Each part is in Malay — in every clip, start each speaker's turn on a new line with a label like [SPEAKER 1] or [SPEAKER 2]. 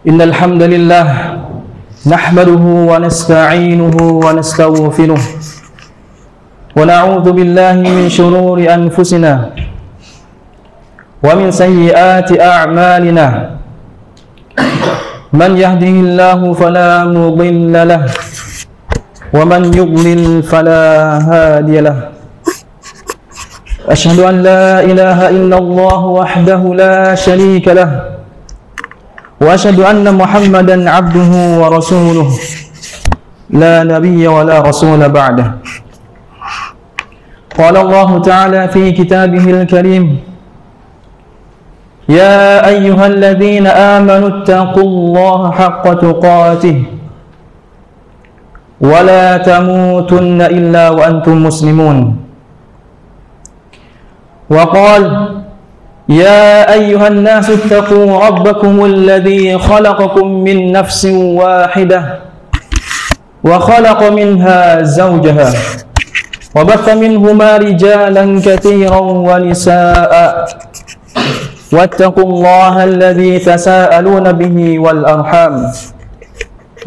[SPEAKER 1] إن الحمد لله نحمده ونستعينه ونستغفره ونعوذ بالله من شرور أنفسنا ومن سيئات أعمالنا من يهده الله فلا مضل له ومن يضلل فلا هادي له أشهد أن لا إله إلا الله وحده لا شريك له وأشهد أن محمدا عبده ورسوله لا نبي ولا رسول بعده. قال الله تعالى في كتابه الكريم: يا أيها الذين آمنوا اتقوا الله حق تقاته ولا تموتن إلا وأنتم مسلمون. وقال: يا أيها الناس اتقوا ربكم الذي خلقكم من نفس واحدة وخلق منها زوجها وبث منهما رجالا كثيرا ونساء واتقوا الله الذي تساءلون به والأرحام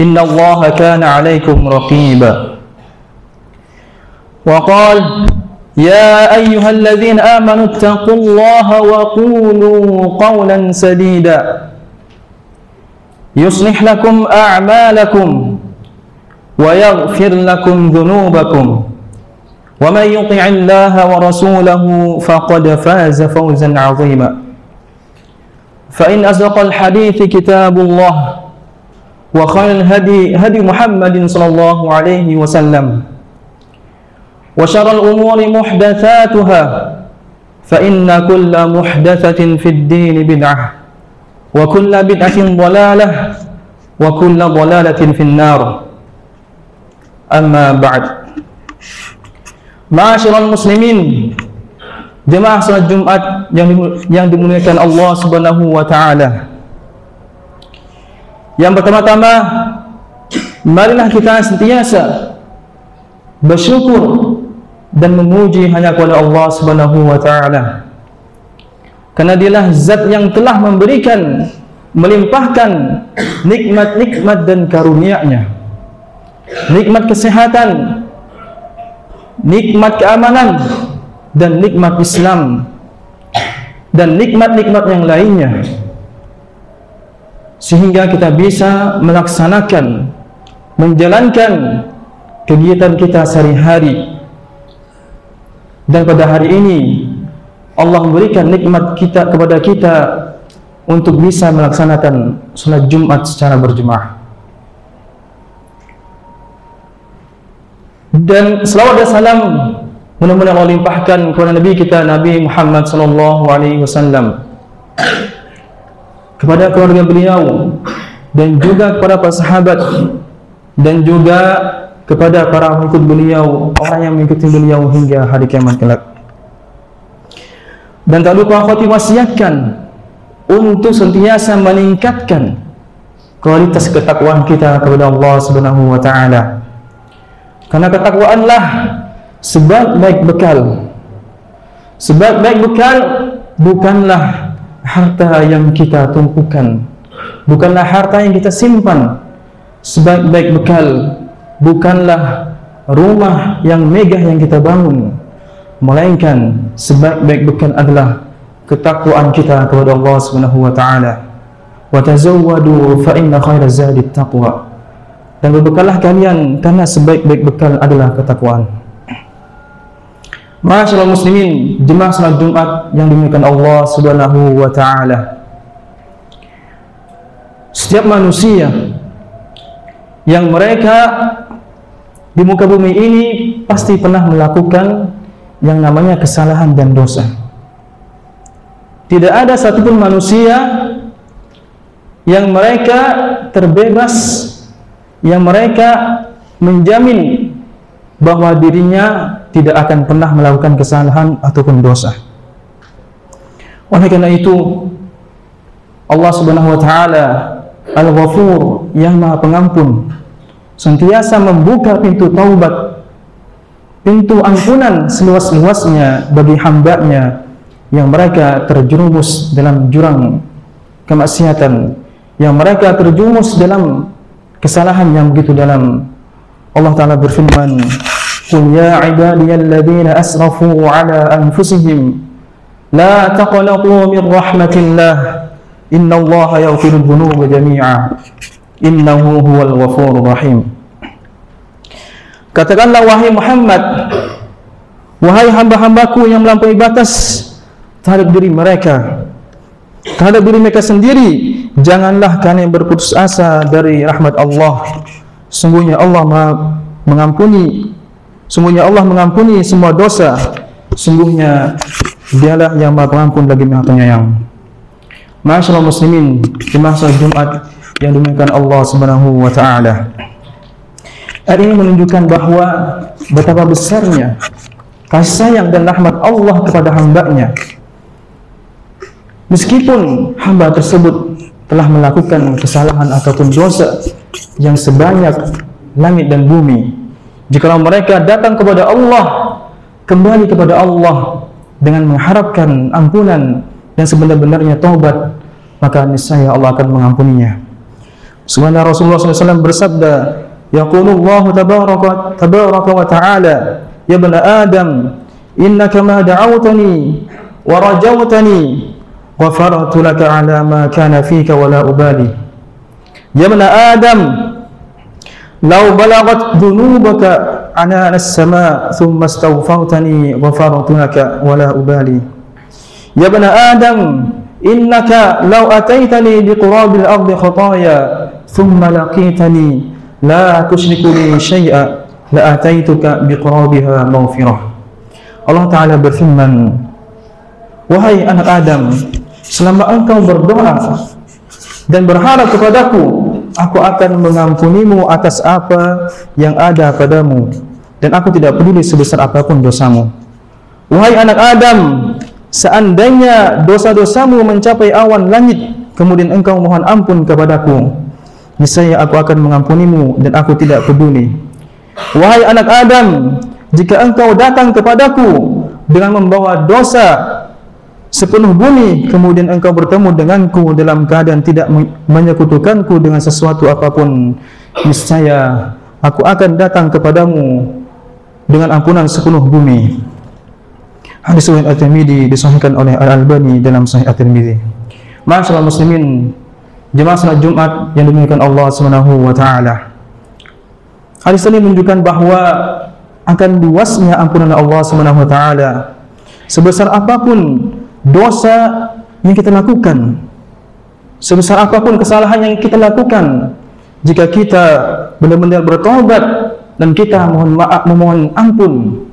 [SPEAKER 1] إن الله كان عليكم رقيبا. وقال: يا أيها الذين آمنوا اتقوا الله وقولوا قولا سديدا يصلح لكم أعمالكم ويغفر لكم ذنوبكم ومن يطع الله ورسوله فقد فاز فوزا عظيما. فإن أصدق الحديث كتاب الله وخير الهدي هدي محمد صلى الله عليه وسلم وشر الأمور محدثاتها فإن كل محدثة في الدين بدعة وكل بدعة ضلالة وكل ضلالة في النار. أما بعد. Ma'asyiral muslimin, jemaah salat Jumat yang dimuliakan Allah Subhanahu wa taala. Yang pertama-tama, marilah kita sentiasa bersyukur dan memuji hanya kepada Allah Subhanahu wa taala. Karena Dialah zat yang telah memberikan, melimpahkan nikmat-nikmat dan karunia-Nya. Nikmat kesehatan, nikmat keamanan, dan nikmat Islam, dan nikmat-nikmat yang lainnya, sehingga kita bisa melaksanakan, menjalankan kegiatan kita sehari-hari. Dan pada hari ini Allah memberikan nikmat kepada kita untuk bisa melaksanakan salat Jumat secara berjemaah. Dan selawat dan salam mudah-mudahan Allah limpahkan kepada Nabi kita, Nabi Muhammad sallallahu alaihi wasallam, kepada keluarga beliau, dan juga kepada para sahabat, dan juga kepada para pengikut beliau, orang yang mengikuti beliau hingga hari kiamat kelak. Dan tak lupa akhwati wasiatkan untuk sentiasa meningkatkan kualitas ketakwaan kita kepada Allah Subhanahu wa taala. Karena ketakwaanlah sebaik-baik bekal. Sebaik-baik bekal bukanlah harta yang kita tumpukan, bukanlah harta yang kita simpan. Sebaik-baik bekal bukanlah rumah yang megah yang kita bangun, melainkan sebaik-baik bekal adalah ketakwaan kita kepada Allah Subhanahu wa taala. Wa tazawwadu fa inna khairaz zadi taqwa. Dan berbekallah kalian karena sebaik-baik bekal adalah ketakwaan. Ma'asyiral muslimin, jemaah salat Jumat yang dimuliakan Allah Subhanahu wa taala. Setiap manusia yang mereka di muka bumi ini pasti pernah melakukan yang namanya kesalahan dan dosa. Tidak ada satupun manusia yang mereka terbebas, yang mereka menjamin bahwa dirinya tidak akan pernah melakukan kesalahan ataupun dosa. Oleh karena itu, Allah Subhanahu wa taala Al-Ghafur, yang Maha Pengampun, sentiasa membuka pintu taubat, pintu ampunan seluas-luasnya bagi hamba-Nya yang mereka terjerumus dalam jurang kemaksiatan, yang mereka terjumus dalam kesalahan yang begitu dalam. Allah Ta'ala berfirman, "Qul ya ibadiyalladzina asrafu ala anfusihim la taqnatu min rahmatillah innallaha yaghfirudz dzunuba jami'a innahu huwal ghafurur rahim." Katakanlah wahai Muhammad, wahai hamba-hambaku yang melampaui batas terhadap diri mereka, terhadap diri mereka sendiri, janganlah kalian berputus asa dari rahmat Allah. Sungguhnya Allah mengampuni semua dosa. Sungguhnya Dialah yang Maha Pengampun lagi Maha Penyayang. Ma'asyiral muslimin, jemaah salat Jumat yang dimuliakan Allah Subhanahu wa taala. Hari ini menunjukkan bahwa betapa besarnya kasih sayang dan rahmat Allah kepada hamba-Nya. Meskipun hamba tersebut telah melakukan kesalahan ataupun dosa yang sebanyak langit dan bumi, jika mereka datang kepada Allah, kembali kepada Allah dengan mengharapkan ampunan dan sebenar-benarnya taubat, maka niscaya Allah akan mengampuninya. Sebagaimana Rasulullah SAW bersabda, yaqulullahu tabaraka wa ta'ala, ya bani Adam, innaka ma da'awtani wa rajawtani ghafartu laka ala ma kana fika wa la ubali. Ya bani Adam, law balagat dhunubaka ana as-sama' thumma astaghfartani ghafartu laka wa la ubali. Ya bani Adam, innaka law ataitani biqurabil ardi khataaya thumma laqitani la tusyriku bi syai'a la ataituka biqurabiha maghfirah. Allah Ta'ala berfirman, wahai anak Adam, selama engkau berdoa dan berharap kepadaku, aku akan mengampunimu atas apa yang ada padamu, dan aku tidak peduli sebesar apapun dosamu. Wahai anak Adam, seandainya dosa-dosamu mencapai awan langit, kemudian engkau mohon ampun kepadaku, niscaya aku akan mengampunimu dan aku tidak peduli. Wahai anak Adam, jika engkau datang kepadaku dengan membawa dosa sepenuh bumi, kemudian engkau bertemu denganku dalam keadaan tidak menyekutukanku dengan sesuatu apapun, niscaya aku akan datang kepadamu dengan ampunan sepenuh bumi. Hadis riwayat At-Tirmidzi disahihkan oleh Al-Albani dalam Sahih At-Tirmidzi. Ma'asyiral muslimin, jemaah salat Jumat yang dimuliakan Allah Subhanahu wa taala. Hadis ini menunjukkan bahwa akan luasnya ampunan Allah Subhanahu wa taala. Sebesar apapun dosa yang kita lakukan, sebesar apapun kesalahan yang kita lakukan, jika kita benar-benar bertobat dan kita memohon ampun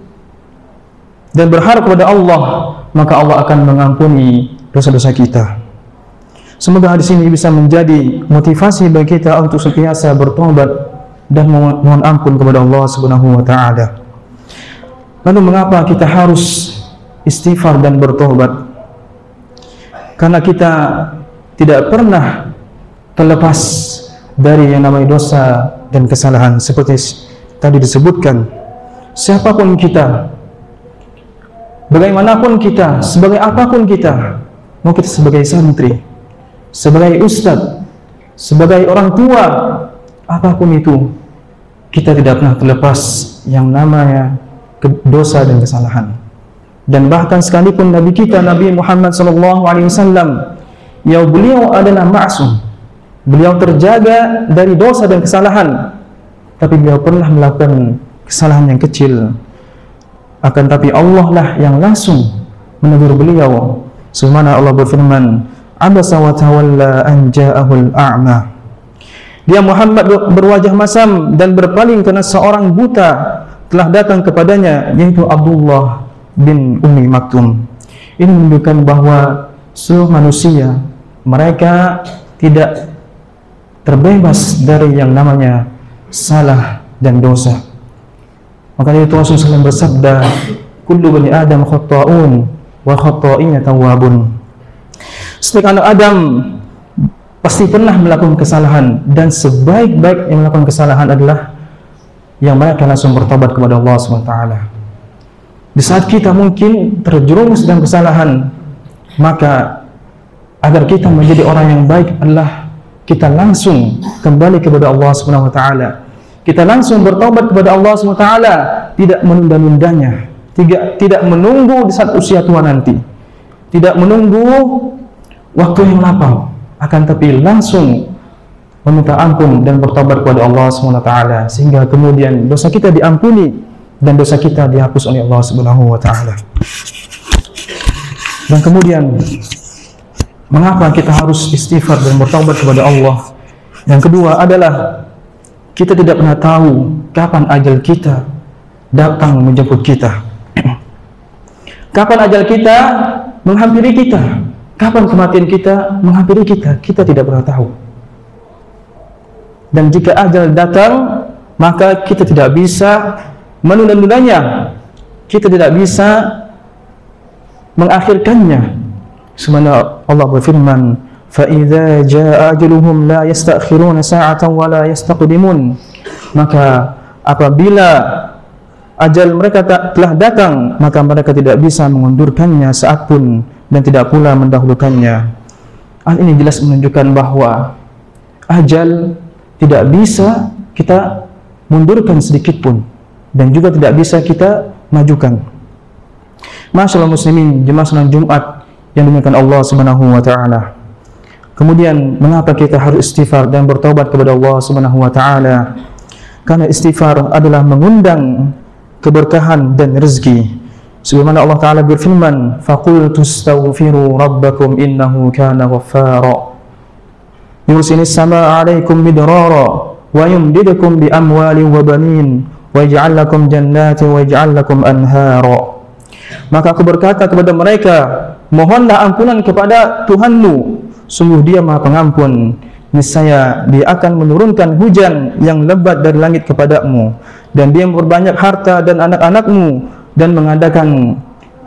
[SPEAKER 1] dan berharap kepada Allah, maka Allah akan mengampuni dosa-dosa kita. Semoga hadis ini bisa menjadi motivasi bagi kita untuk senantiasa bertobat dan mohon ampun kepada Allah Subhanahu wa taala. Lalu mengapa kita harus istighfar dan bertobat? Karena kita tidak pernah terlepas dari yang namanya dosa dan kesalahan. Seperti tadi disebutkan, siapapun kita, bagaimanapun kita, sebagai apapun kita, mau kita sebagai santri, sebagai ustadz, sebagai orang tua, apapun itu, kita tidak pernah terlepas yang namanya dosa dan kesalahan. Dan bahkan sekalipun Nabi kita, Nabi Muhammad SAW, ya beliau adalah ma'sum, beliau terjaga dari dosa dan kesalahan, tapi beliau pernah melakukan kesalahan yang kecil. Akan tapi Allah lah yang langsung menegur beliau. Subhana Allah berfirman, abasa wa tawalla an ja'ahul a'ma. Dia Muhammad berwajah masam dan berpaling karena seorang buta telah datang kepadanya, yaitu Abdullah bin Ummi Maktum. Ini menunjukkan bahwa seluruh manusia, mereka tidak terbebas dari yang namanya salah dan dosa. Maka itu Rasulullah SAW bersabda, kullu bani Adam khata'un wa khata'ina tawwabun. Setiap anak Adam pasti pernah melakukan kesalahan, dan sebaik-baik yang melakukan kesalahan adalah yang mereka langsung bertobat kepada Allah SWT. Di saat kita mungkin terjerumus dalam kesalahan, maka agar kita menjadi orang yang baik adalah kita langsung kembali kepada Allah Subhanahu wa taala. Kita langsung bertaubat kepada Allah Subhanahu wa taala, tidak menunda-nundanya, tidak menunggu di saat usia tua nanti. Tidak menunggu waktu yang lapang, akan tapi langsung meminta ampun dan bertaubat kepada Allah Subhanahu wa taala, sehingga kemudian dosa kita diampuni dan dosa kita dihapus oleh Allah Subhanahu wa taala. Dan kemudian mengapa kita harus istighfar dan bertaubat kepada Allah? Yang kedua adalah kita tidak pernah tahu kapan ajal kita datang menjemput kita. Kapan ajal kita menghampiri kita, kapan kematian kita menghampiri kita, kita tidak pernah tahu. Dan jika ajal datang, maka kita tidak bisa menunda-nundanya, kita tidak bisa mengakhirkannya. Sebenarnya Allah berfirman, فَإِذَا جَاءَ أَجَلُهُمْ لَا يَسْتَأْخِرُونَ سَاعَةً وَلَا يَسْتَقْدِمُونَ. Maka apabila ajal mereka telah datang, maka mereka tidak bisa mengundurkannya saat pun dan tidak pula mendahulukannya. Hal ini jelas menunjukkan bahwa ajal tidak bisa kita mundurkan sedikit pun dan juga tidak bisa kita majukan. Masyaallah muslimin, jemaah salat Jumat yang dimuliakan Allah Subhanahu wa taala. Kemudian mengapa kita harus istighfar dan bertaubat kepada Allah Subhanahu wa taala? Karena istighfar adalah mengundang keberkahan dan rezeki. Sebagaimana Allah taala berfirman, "Faqultu astaghfiru rabbakum innahu kana ghaffara. Yursilis samaa'a 'alaikum midrara wa yumdidukum bi amwalin wa banin wa yaj'al lakum jannatin wa yaj'al lakum anhara." Maka aku berkata kepada mereka, mohonlah ampunan kepada Tuhanmu, sungguh Dia Maha Pengampun. Niscaya Dia akan menurunkan hujan yang lebat dari langit kepadamu, dan Dia memperbanyak harta dan anak-anakmu, dan mengadakan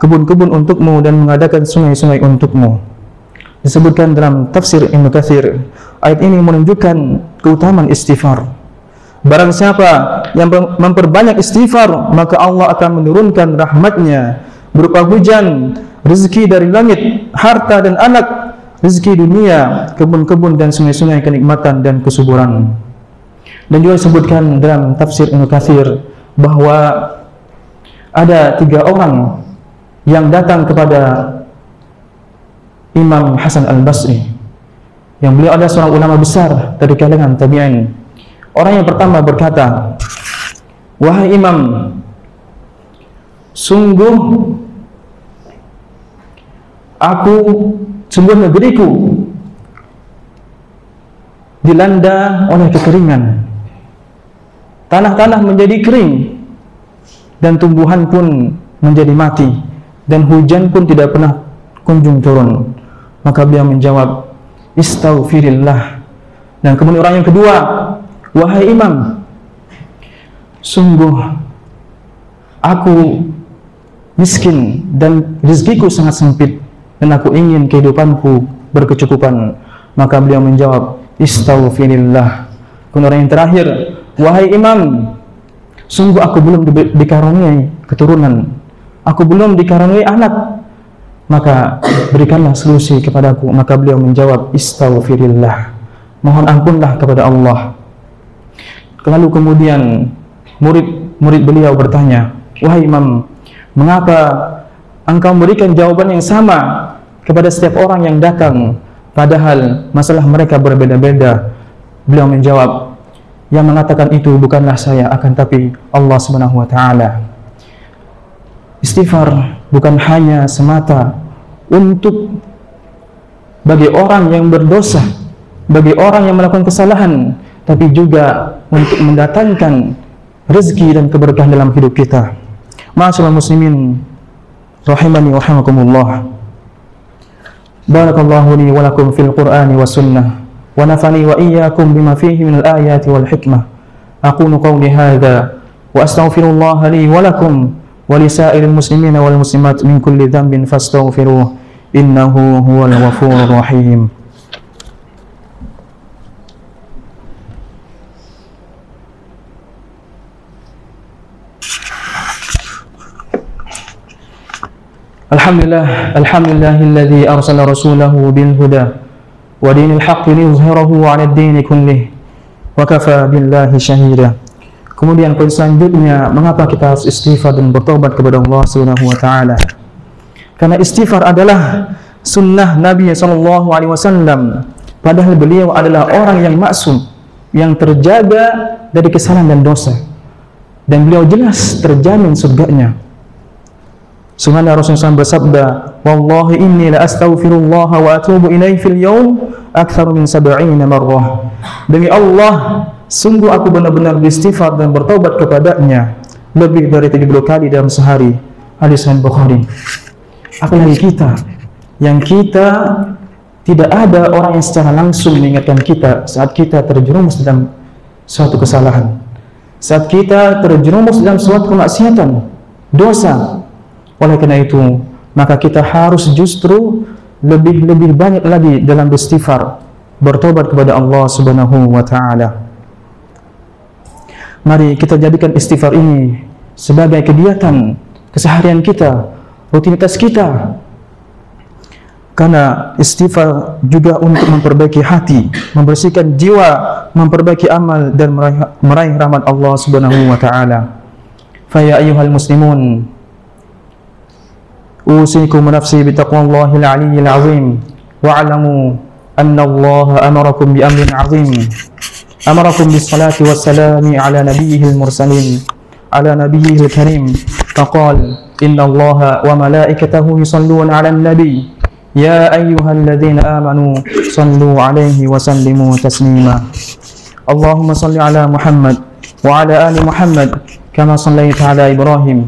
[SPEAKER 1] kebun-kebun untukmu, dan mengadakan sungai-sungai untukmu. Disebutkan dalam tafsir Ibnu Katsir, ayat ini menunjukkan keutamaan istighfar. Barang siapa yang memperbanyak istighfar, maka Allah akan menurunkan rahmat-Nya berupa hujan, rezeki dari langit, harta dan anak, rezeki dunia, kebun-kebun dan sungai-sungai kenikmatan dan kesuburan. Dan juga disebutkan dalam tafsir Ibnu Katsir bahwa ada 3 orang yang datang kepada Imam Hasan Al-Basri, yang beliau adalah seorang ulama besar dari kalangan tabi'in. Orang yang pertama berkata, "Wahai Imam, sungguh negeriku dilanda oleh kekeringan. Tanah-tanah menjadi kering dan tumbuhan pun menjadi mati, dan hujan pun tidak pernah kunjung turun." Maka beliau menjawab, "Istaghfirillah." Dan kemudian orang yang kedua, "Wahai Imam, sungguh aku miskin dan rezekiku sangat sempit, dan aku ingin kehidupanku berkecukupan." Maka beliau menjawab, "Istaghfirillah." Kemudian orang yang terakhir, "Wahai Imam, sungguh aku belum dikaruniai keturunan, aku belum dikaruniai anak, maka berikanlah solusi kepadaku." Maka beliau menjawab, "Istaghfirillah." Mohon ampunlah kepada Allah. Lalu kemudian murid beliau bertanya, "Wahai Imam, mengapa engkau memberikan jawaban yang sama kepada setiap orang yang datang, padahal masalah mereka berbeda-beda?" Beliau menjawab, "Yang mengatakan itu bukanlah saya, akan tapi Allah Subhanahu wa taala." Istighfar bukan hanya semata untuk bagi orang yang berdosa, bagi orang yang melakukan kesalahan, tapi juga untuk mendatangkan rezeki dan keberkahan dalam hidup kita. Ma'asyiral muslimin rahimani wa rahimakumullah. Barakallahu li wa lakum fil Qur'ani was sunnah, wa nafani wa iyyakum bima fihi minal ayati wal hikmah. Aqulu qawli hadza wa astaghfirullah li wa lakum wa li sa'iril muslimina wal muslimat min kulli dhanbin fastaghfiruh, innahu huwal ghafurur rahim. Alhamdulillahilladzi arsala rasulahu bil huda wa dinil haqqi liyuzhirahu 'ala ad-din kullih wa kafa billahi shahida. Kemudian poin selanjutnya, mengapa kita harus istighfar dan bertobat kepada Allah Subhanahu wa taala? Karena istighfar adalah sunnah Nabi sallallahu alaihi wasallam. Padahal beliau adalah orang yang maksum, yang terjaga dari kesalahan dan dosa. Dan beliau jelas terjamin surganya. Subhanallah, Rasulullah bersabda, "Wallahi inni la astaghfirullah wa atubu ilaihi fil yawm aktsar min 70 marrah." Demi Allah, sungguh aku benar-benar beristighfar dan bertaubat kepadanya lebih dari 70 kali dalam sehari. Hadis Sahih Bukhari. Apalagi kita, yang kita tidak ada orang yang secara langsung mengingatkan kita saat kita terjerumus dalam suatu kesalahan, saat kita terjerumus dalam suatu kemaksiatan, dosa. Oleh karena itu, maka kita harus justru lebih banyak lagi dalam beristighfar, bertobat kepada Allah Subhanahu wa taala. Mari kita jadikan istighfar ini sebagai kegiatan keseharian kita, rutinitas kita. Karena istighfar juga untuk memperbaiki hati, membersihkan jiwa, memperbaiki amal dan meraih rahmat Allah Subhanahu wa taala. Fa ya ayyuhal muslimun, usikum nafsi bi taqwallahil aliyyil azim wa'lamu anna Allah amarakum bi amrin azim. أمركم بالصلاة والسلام على نبيه المرسلين على نبيه الكريم فقال إن الله وملائكته يصلون على النبي يا أيها الذين آمنوا صلوا عليه وسلموا تسليما اللهم صل على محمد وعلى آل محمد كما صليت على إبراهيم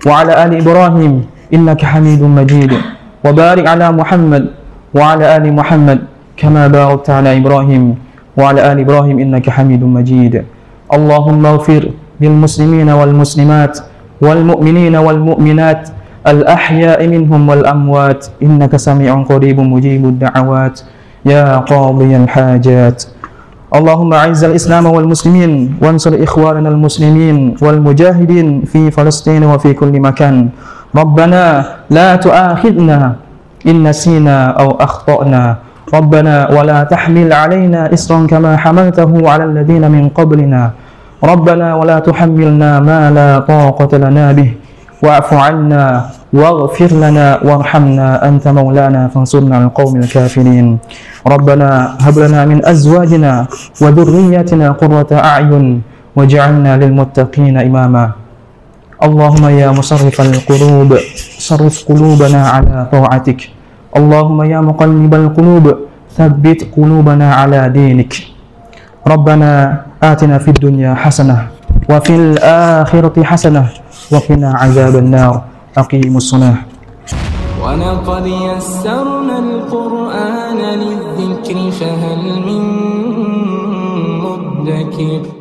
[SPEAKER 1] وعلى آل إبراهيم إنك حميد مجيد وبارك على محمد وعلى آل محمد كما باركت على إبراهيم وعلى آل إبراهيم إنك حميد مجيد اللهم اغفر للمسلمين والمسلمات والمؤمنين والمؤمنات الأحياء منهم والأموات إنك سميع قريب مجيب الدعوات يا قاضي الحاجات اللهم أعز الإسلام والمسلمين وانصر إخواننا المسلمين والمجاهدين في فلسطين وفي كل مكان ربنا لا تؤاخذنا إن نسينا أو أخطأنا ربنا ولا تحمل علينا إصرا كما حملته على الذين من قبلنا ربنا ولا تحملنا ما لا طاقة لنا به واعف عنا واغفر لنا وارحمنا أنت مولانا فانصرنا على القوم الكافرين ربنا هب لنا من أزواجنا وذرياتنا قرة أعين واجعلنا للمتقين إماما اللهم يا مصرف القلوب صرف قلوبنا على طاعتك اللهم يا مقلب القلوب ثبت قلوبنا على دينك ربنا آتنا في الدنيا حسنة وفي الآخرة حسنة وقنا عذاب النار أقيموا الصلاة
[SPEAKER 2] ولقد يسرنا القرآن للذكر فهل من مدكر